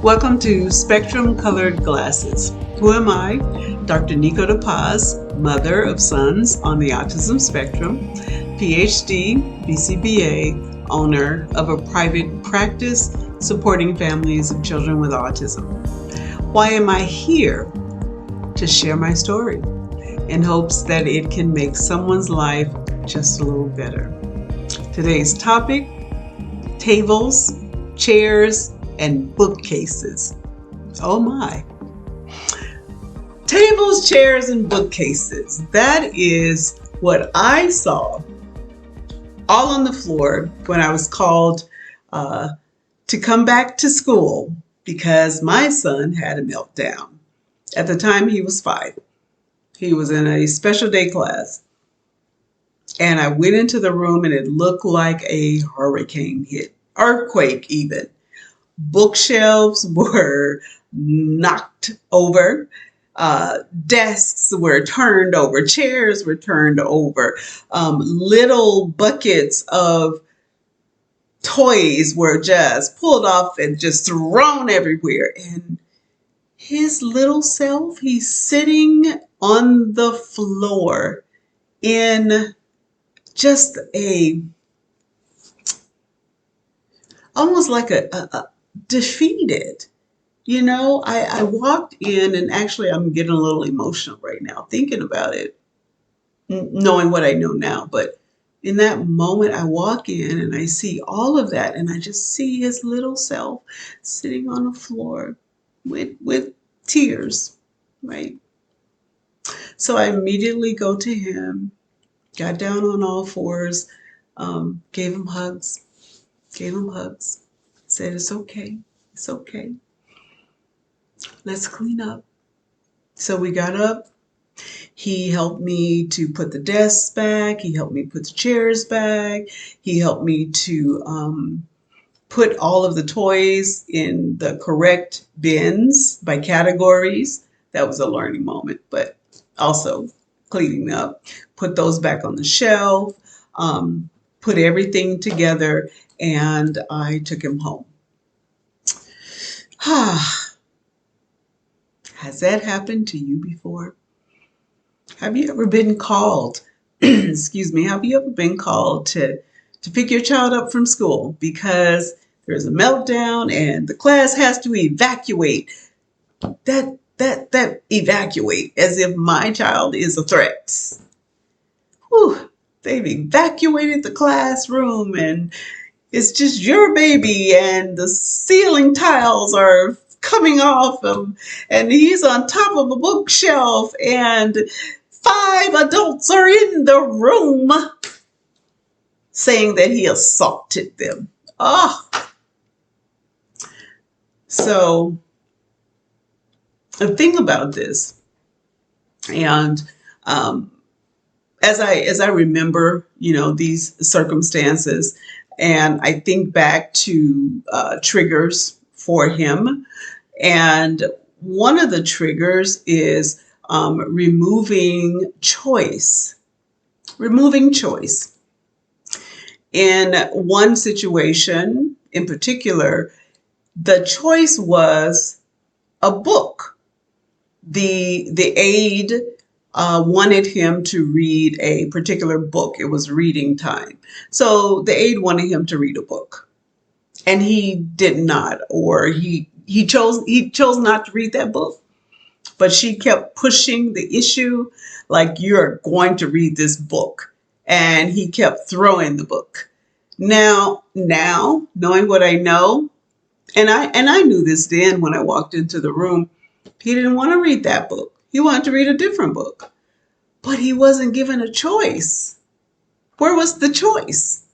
Welcome to Spectrum Colored Glasses. Who am I? Dr. Nico De Paz, mother of sons on the autism spectrum, PhD, BCBA, owner of a private practice supporting families of children with autism. Why am I here? To share my story in hopes that it can make someone's life just a little better. Today's topic: tables, chairs, and bookcases. Oh my. Tables, chairs, and bookcases. That is what I saw all on the floor when I was called to come back to school because my son had a meltdown. At the time, he was 5. He was in a special day class. And I went into the room and it looked like a hurricane hit, earthquake even. Bookshelves were knocked over. Desks were turned over. Chairs were turned over. Little buckets of toys were just pulled off and just thrown everywhere. And his little self, he's sitting on the floor in just almost like a defeated. You know, I walked in, and actually I'm getting a little emotional right now thinking about it, knowing what I know now. But in that moment, I walk in and I see all of that, and I just see his little self sitting on the floor with tears, right? So I immediately go to him, got down on all fours, gave him hugs, said, it's okay. Let's clean up. So we got up. He helped me to put the desks back. He helped me put the chairs back. He helped me to put all of the toys in the correct bins by categories. That was a learning moment, but also cleaning up. Put those back on the shelf, put everything together, and I took him home. Has that happened to you before? Have you ever been called, have you ever been called to pick your child up from school because there's a meltdown and the class has to evacuate? That evacuate, as if my child is a threat. Whew, they've evacuated the classroom and it's just your baby and the ceiling tiles are coming off him and he's on top of a bookshelf and 5 adults are in the room saying that he assaulted them. So the thing about this, and as I remember, these circumstances, and I think back to triggers for him, and one of the triggers is removing choice. In one situation in particular, the choice was a book. The aide wanted him to read a particular book. It was reading time. So the aide wanted him to read a book. And he did not, or he chose not to read that book. But she kept pushing the issue like, you're going to read this book. And he kept throwing the book. Now knowing what I know, and I knew this then when I walked into the room, he didn't want to read that book. He wanted to read a different book. But he wasn't given a choice. Where was the choice?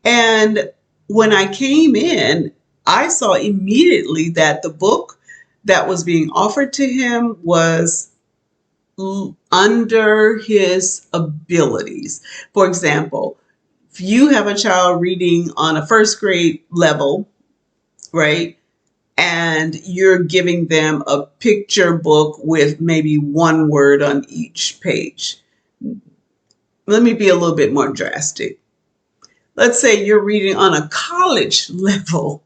And when I came in, I saw immediately that the book that was being offered to him was under his abilities. For example, if you have a child reading on a first grade level, right, and you're giving them a picture book with maybe one word on each page. Let me be a little bit more drastic. Let's say you're reading on a college level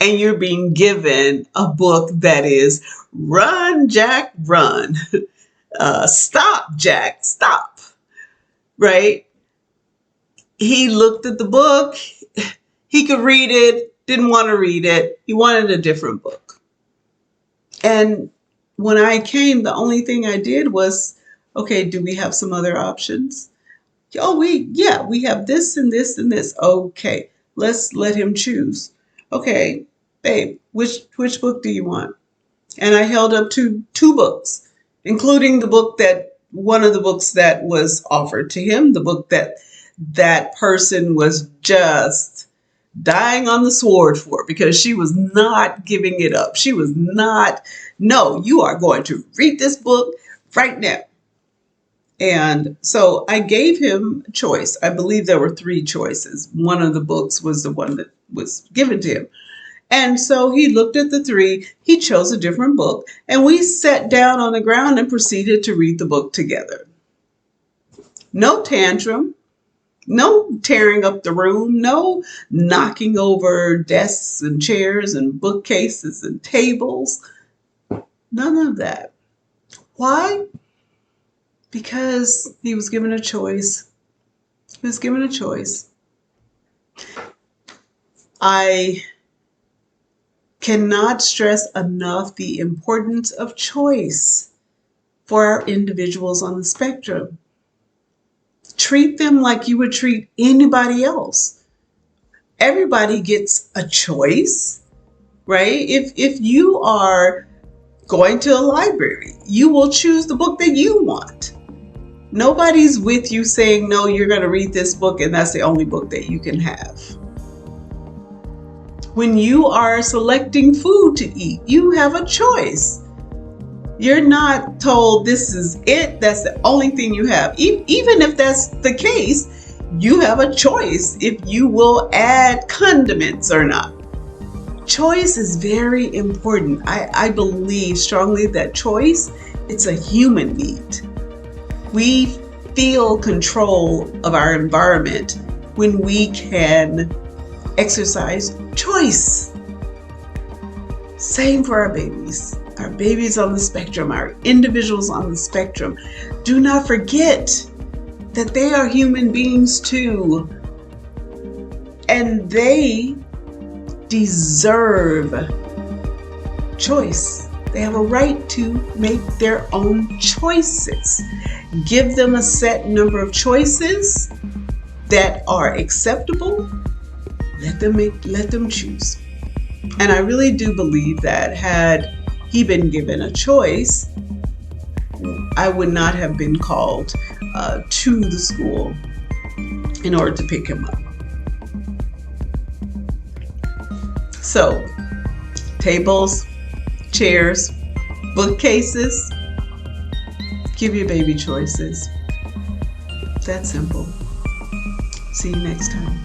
and you're being given a book that is run, Jack, run. Stop, Jack, stop. Right? He looked at the book. He could read it, didn't want to read it. He wanted a different book. And when I came, the only thing I did was, okay, do we have some other options? Oh, we have this and this and this. Okay, let's let him choose. Okay, babe, which book do you want? And I held up two books, including the book that one of the books that was offered to him, the book that that person was just dying on the sword for because she was not giving it up. She was not, no, you are going to read this book right now. And so I gave him a choice. I believe there were three choices. One of the books was the one that was given to him. And so he looked at the three, he chose a different book, and we sat down on the ground and proceeded to read the book together. No tantrum, no tearing up the room, no knocking over desks and chairs and bookcases and tables. None of that. Why? Because he was given a choice. He was given a choice. I cannot stress enough the importance of choice for our individuals on the spectrum. Treat them like you would treat anybody else. Everybody gets a choice, right? If you are going to a library, you will choose the book that you want. Nobody's with you saying, no, you're going to read this book and that's the only book that you can have. When you are selecting food to eat, you have a choice. You're not told this is it, that's the only thing you have. Even if that's the case, you have a choice if you will add condiments or not. Choice is very important. I believe strongly that choice, it's a human need. We feel control of our environment when we can exercise choice. Same for our babies. Our babies on the spectrum, our individuals on the spectrum. Do not forget that they are human beings too. And they deserve choice. They have a right to make their own choices. Give them a set number of choices that are acceptable. Let them choose. And I really do believe that had he been given a choice, I would not have been called to the school in order to pick him up. So, tables, chairs, bookcases, give your baby choices. That's simple. See you next time.